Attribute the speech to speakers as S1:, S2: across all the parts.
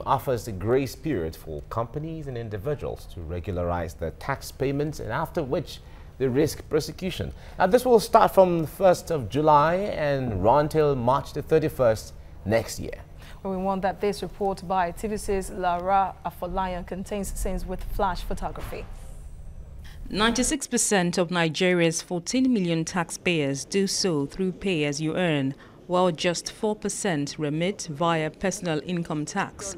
S1: offers a grace period for companies and individuals to regularize their tax payments, and after which they risk prosecution. Now, this will start from the 1st of July and run till March the 31st next year.
S2: We want that this report by TVC's Lara Afolayan contains scenes with flash photography.
S3: 96% of Nigeria's 14 million taxpayers do so through pay-as-you-earn, while just 4% remit via personal income tax.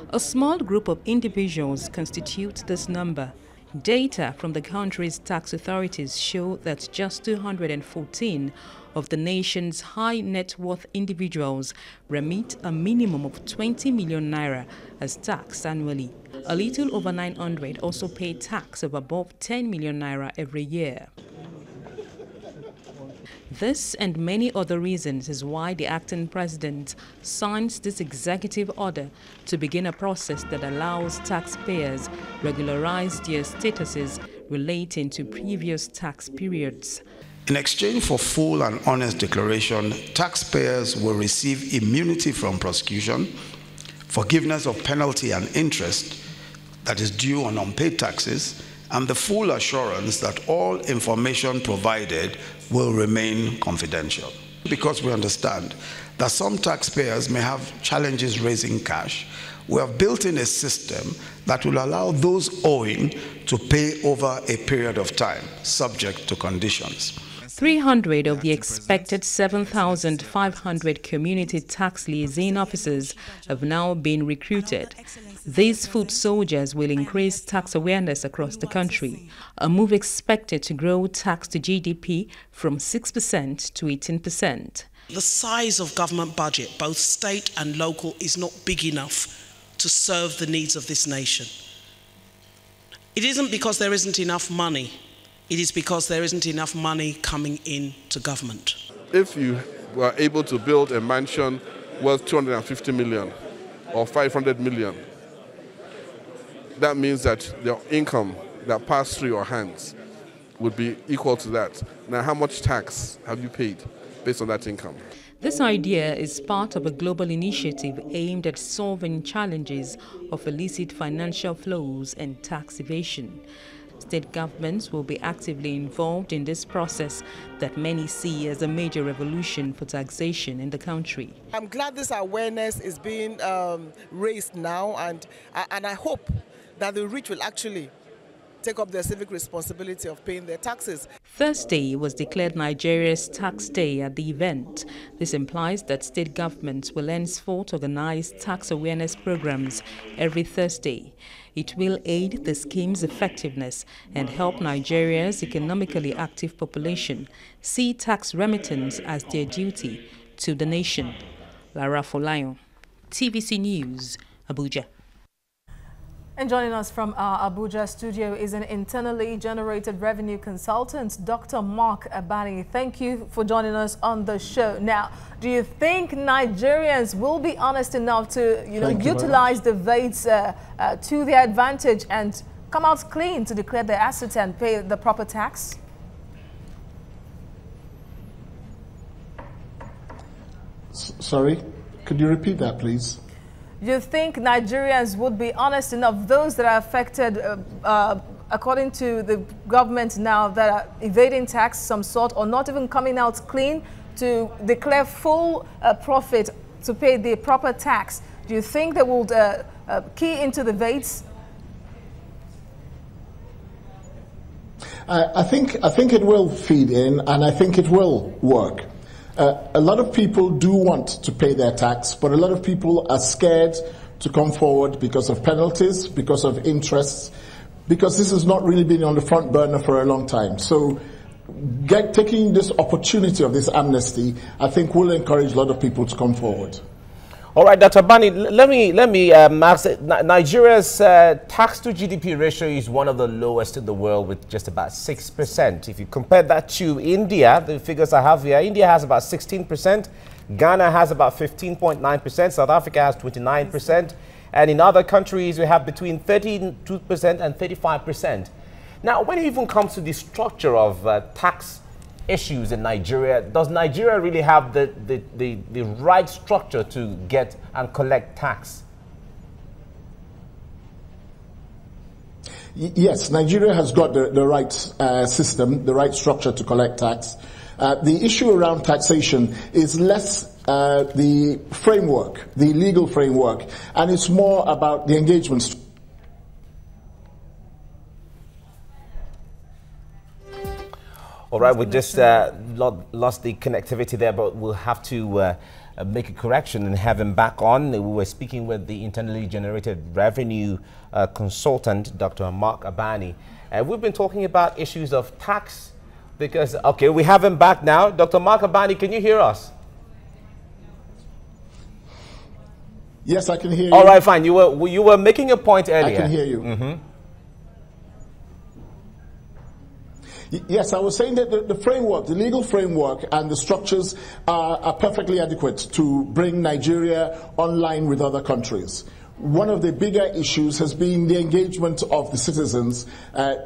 S3: A small group of individuals constitute this number. Data from the country's tax authorities show that just 214 of the nation's high net worth individuals remit a minimum of 20 million naira as tax annually. A little over 900 also pay tax of above 10 million naira every year. This and many other reasons is why the acting president signs this executive order to begin a process that allows taxpayers regularize their statuses relating to previous tax periods.
S4: In exchange for full and honest declaration, taxpayers will receive immunity from prosecution, forgiveness of penalty and interest that is due on unpaid taxes, and the full assurance that all information provided will remain confidential. Because we understand that some taxpayers may have challenges raising cash, we have built in a system that will allow those owing to pay over a period of time, subject to conditions.
S3: 300 of the expected 7,500 community tax liaison officers have now been recruited. These foot soldiers will increase tax awareness across the country, a move expected to grow tax to GDP from 6% to 18%.
S5: The size of government budget, both state and local, is not big enough to serve the needs of this nation. It isn't because there isn't enough money. It is because there isn't enough money coming in to government.
S6: If you were able to build a mansion worth 250 million or 500 million, that means that the income that passed through your hands would be equal to that. Now, how much tax have you paid based on that income?
S3: This idea is part of a global initiative aimed at solving challenges of illicit financial flows and tax evasion. State governments will be actively involved in this process that many see as a major revolution for taxation in the country.
S7: I'm glad this awareness is being raised now, and I hope that the rich will actually take up their civic responsibility of paying their taxes.
S3: Thursday was declared Nigeria's tax day at the event. This implies that state governments will henceforth organize tax awareness programs every Thursday. It will aid the scheme's effectiveness and help Nigeria's economically active population see tax remittance as their duty to the nation. Lara Afolayan, TVC News, Abuja.
S2: And joining us from our Abuja studio is an internally generated revenue consultant, Dr. Mark Abani. Thank you for joining us on the show. Now, do you think Nigerians will be honest enough to, utilize the VATs to their advantage and come out clean to declare their assets and pay the proper tax?
S8: Sorry, could you repeat that, please?
S2: You think Nigerians would be honest enough, those that are affected, according to the government now, that are evading tax some sort or not even coming out clean to declare full profit to pay the proper tax? Do you think they will key into the VATs?
S8: I think it will feed in, and I think it will work. A lot of people do want to pay their tax, but a lot of people are scared to come forward because of penalties, because of interests, because this has not really been on the front burner for a long time. So taking this opportunity of this amnesty, I think will encourage a lot of people to come forward.
S1: All right, Dr. Bani, let me ask it. Nigeria's tax to GDP ratio is one of the lowest in the world, with just about 6%. If you compare that to India, the figures I have here, India has about 16%, Ghana has about 15.9%, South Africa has 29%, and in other countries we have between 32% and 35%. Now, when it even comes to the structure of tax issues in Nigeria, does Nigeria really have the right structure to get and collect tax?
S8: Yes, Nigeria has got the right system, the right structure to collect tax. The issue around taxation is less the framework, the legal framework, and it's more about the engagement.
S1: All right, we just lost the connectivity there, but we'll have to make a correction and have him back on. We were speaking with the internally generated revenue consultant, Dr. Mark Abani. We've been talking about issues of tax because, okay, we have him back now. Dr. Mark Abani, can you hear us?
S8: Yes, I can hear you.
S1: All right, fine. You were making a point earlier.
S8: I can hear you.
S1: Mm-hmm.
S8: Yes, I was saying that the framework, the legal framework and the structures are perfectly adequate to bring Nigeria online with other countries. One of the bigger issues has been the engagement of the citizens,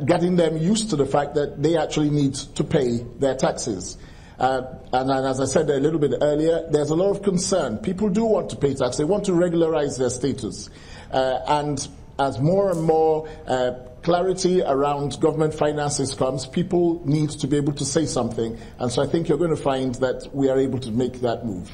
S8: getting them used to the fact that they actually need to pay their taxes. And as I said a little bit earlier, there's a lot of concern. People do want to pay tax. They want to regularize their status. And as more and more clarity around government finances comes, people need to be able to say something. And so I think you're going to find that we are able to make that move.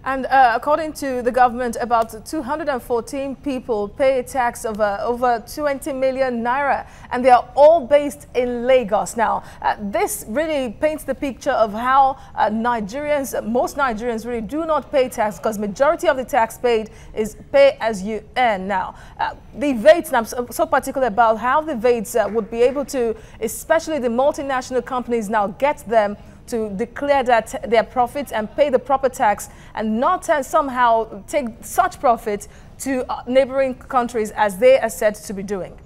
S2: And according to the government, about 214 people pay a tax of over 20 million naira, and they are all based in Lagos. Now, this really paints the picture of how most Nigerians really do not pay tax, because majority of the tax paid is pay as you earn. Now, the VATs, and I'm so particular about how the VATs would be able to, especially the multinational companies now, get them to declare that their profits and pay the proper tax, and not somehow take such profit to neighboring countries as they are said to be doing.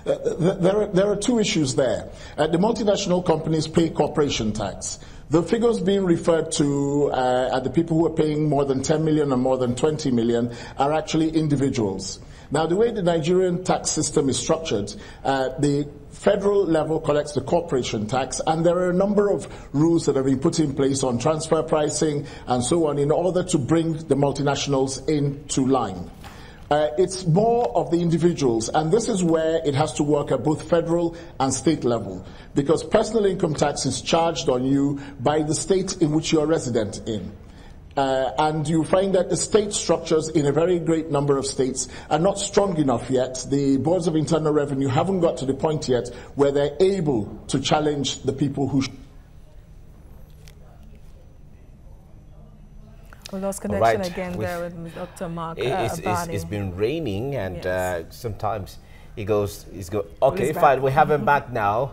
S8: There are two issues there. The multinational companies pay corporation tax. The figures being referred to are the people who are paying more than 10 million and more than 20 million are actually individuals. Now, the way the Nigerian tax system is structured, the federal level collects the corporation tax, and there are a number of rules that have been put in place on transfer pricing and so on in order to bring the multinationals into line. It's more of the individuals, and this is where it has to work at both federal and state level, because personal income tax is charged on you by the state in which you are resident in. And you find that the state structures in a very great number of states are not strong enough yet. The boards of internal revenue haven't got to the point yet where they're able to challenge the people who...
S2: We lost connection again there with Dr. Mark Abani.
S1: It's been raining, and yes, sometimes he's go. Okay, fine, we have him back now.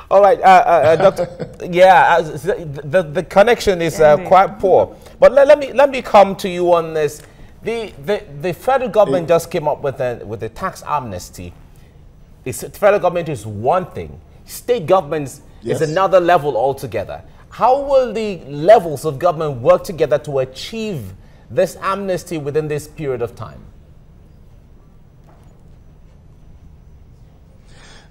S1: All right, Doctor. Yeah, the connection is quite poor. But let me come to you on this. The federal government just came up with a tax amnesty. The federal government is one thing. State governments is another level altogether. How will the levels of government work together to achieve this amnesty within this period of time?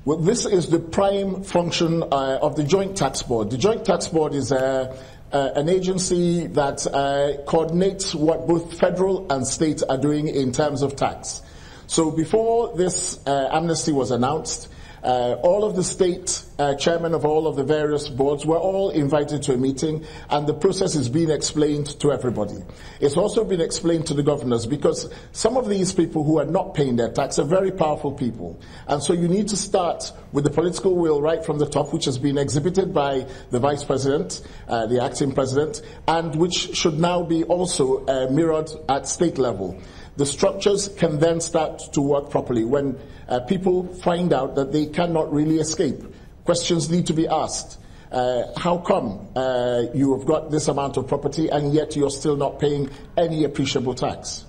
S8: Well, this is the prime function of the Joint Tax Board. The Joint Tax Board is an agency that coordinates what both federal and state are doing in terms of tax. So before this amnesty was announced, all of the state chairmen of all of the various boards were all invited to a meeting, and the process is being explained to everybody. It's also been explained to the governors, because some of these people who are not paying their tax are very powerful people. And so you need to start with the political will right from the top, which has been exhibited by the vice president, the acting president, and which should now be also mirrored at state level. The structures can then start to work properly when people find out that they cannot really escape. Questions need to be asked. How come you have got this amount of property and yet you're still not paying any appreciable tax?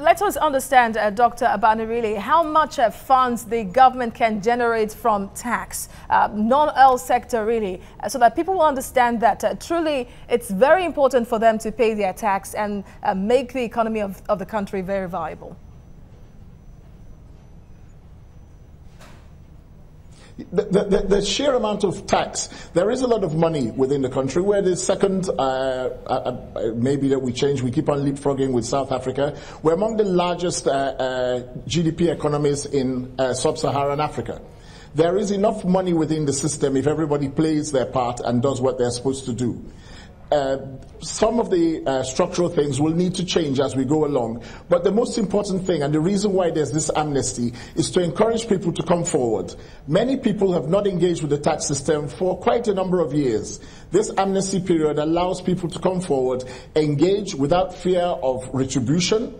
S2: Let us understand, Dr. Abani, really, how much funds the government can generate from tax, non-oil sector, really, so that people will understand that truly it's very important for them to pay their tax and make the economy of the country very viable.
S8: The sheer amount of tax, there is a lot of money within the country. We're the second, maybe that we change, we keep on leapfrogging with South Africa. We're among the largest GDP economies in sub-Saharan Africa. There is enough money within the system if everybody plays their part and does what they're supposed to do. Some of the structural things will need to change as we go along. But the most important thing, and the reason why there's this amnesty, is to encourage people to come forward. Many people have not engaged with the tax system for quite a number of years. This amnesty period allows people to come forward, engage without fear of retribution.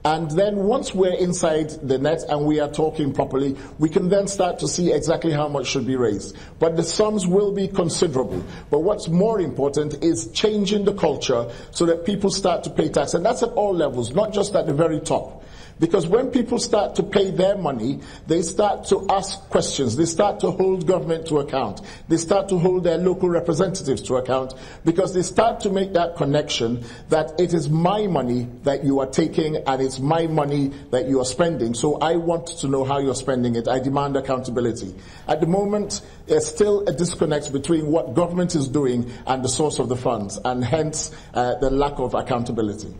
S8: And then once we're inside the net and we are talking properly, we can then start to see exactly how much should be raised. But the sums will be considerable. But what's more important is changing the culture so that people start to pay tax. And that's at all levels, not just at the very top. Because when people start to pay their money, they start to ask questions. They start to hold government to account. They start to hold their local representatives to account, because they start to make that connection that it is my money that you are taking and it's my money that you are spending. So I want to know how you're spending it. I demand accountability. At the moment, there's still a disconnect between what government is doing and the source of the funds, and hence the lack of accountability.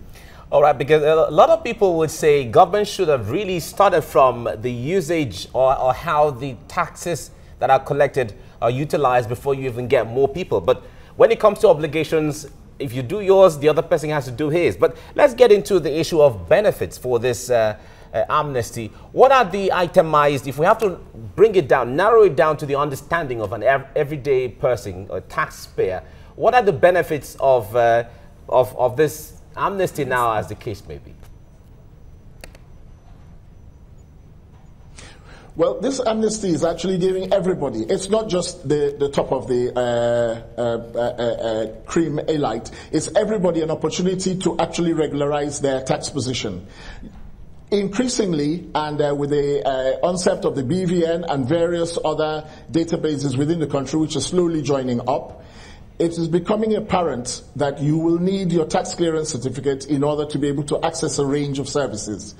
S1: All right, because a lot of people would say government should have really started from the usage or how the taxes that are collected are utilized before you even get more people. But when it comes to obligations, if you do yours, the other person has to do his. But let's get into the issue of benefits for this amnesty. What are the itemized, if we have to bring it down, narrow it down to the understanding of an everyday person or taxpayer, what are the benefits of this amnesty now, as the case may be?
S8: Well, this amnesty is actually giving everybody. It's not just the top of the cream elite. It's everybody an opportunity to actually regularize their tax position. Increasingly, and with the onset of the BVN and various other databases within the country, which are slowly joining up, it is becoming apparent that you will need your tax clearance certificate in order to be able to access a range of services.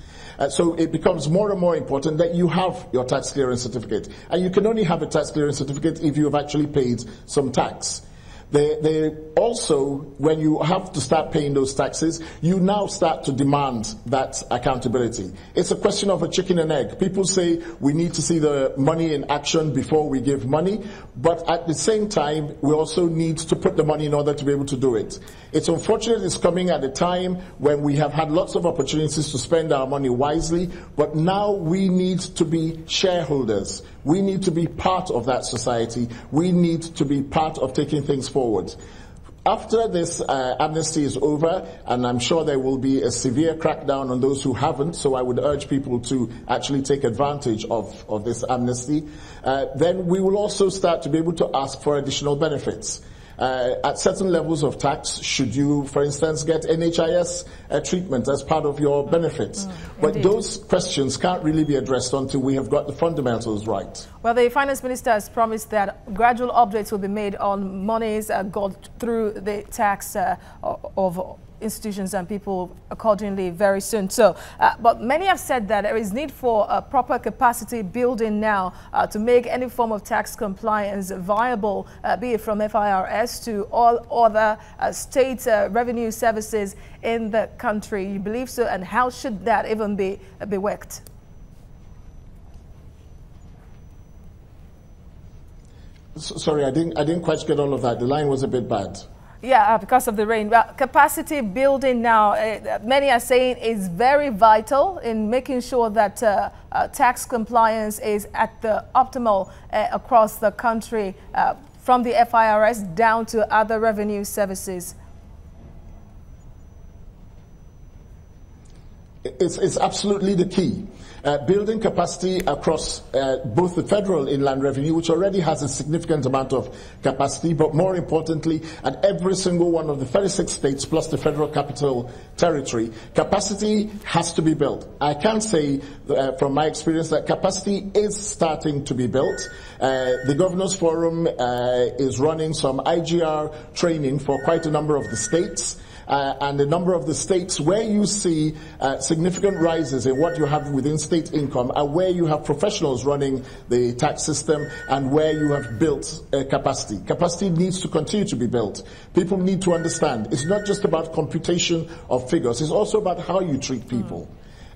S8: So it becomes more and more important that you have your tax clearance certificate. And you can only have a tax clearance certificate if you have actually paid some tax. They also, when you have to start paying those taxes, you now start to demand that accountability. It's a question of a chicken and egg. People say we need to see the money in action before we give money, but at the same time, we also need to put the money in order to be able to do it. It's unfortunate it's coming at a time when we have had lots of opportunities to spend our money wisely, but now we need to be shareholders. We need to be part of that society. We need to be part of taking things forward. After this amnesty is over, and I'm sure there will be a severe crackdown on those who haven't, so I would urge people to actually take advantage of this amnesty, then we will also start to be able to ask for additional benefits. At certain levels of tax, should you, for instance, get NHIS treatment as part of your benefits? But
S2: indeed,
S8: those questions can't really be addressed until we have got the fundamentals right.
S2: Well, the Finance Minister has promised that gradual updates will be made on monies got through the tax of institutions and people accordingly very soon. So, but many have said that there is need for a proper capacity building now to make any form of tax compliance viable, be it from FIRS to all other state revenue services in the country. You believe so? And how should that even be worked?
S8: Sorry, I didn't quite get all of that. The line was a bit bad.
S2: Yeah, because of the rain. Well, capacity building now, many are saying, is very vital in making sure that tax compliance is at the optimal across the country, from the FIRS down to other revenue services.
S8: It's absolutely the key. Building capacity across both the federal inland revenue, which already has a significant amount of capacity, but more importantly, at every single one of the 36 states plus the federal capital territory, capacity has to be built. I can say from my experience that capacity is starting to be built. The Governors Forum is running some IGR training for quite a number of the states. and a number of the states where you see significant rises in what you have within state income are where you have professionals running the tax system and where you have built capacity. Capacity needs to continue to be built. People need to understand it's not just about computation of figures, it's also about how you treat people.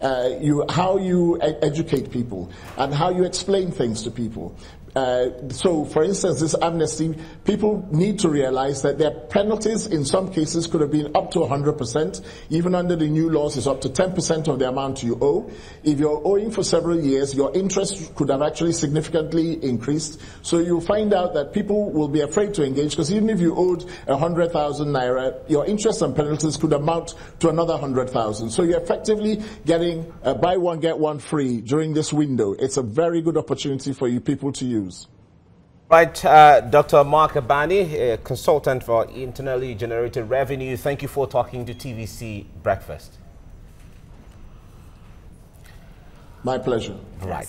S8: How you educate people and how you explain things to people. So, for instance, this amnesty, people need to realize that their penalties in some cases could have been up to 100%. Even under the new laws, it's up to 10% of the amount you owe. If you're owing for several years, your interest could have actually significantly increased. So you'll find out that people will be afraid to engage, because even if you owed 100,000 naira, your interest and penalties could amount to another 100,000. So you're effectively getting buy one, get one free during this window. It's a very good opportunity for you people to use.
S1: Right, Dr. Mark Abani, a consultant for internally generated revenue. Thank you for talking to TVC Breakfast.
S8: My pleasure.
S1: Right.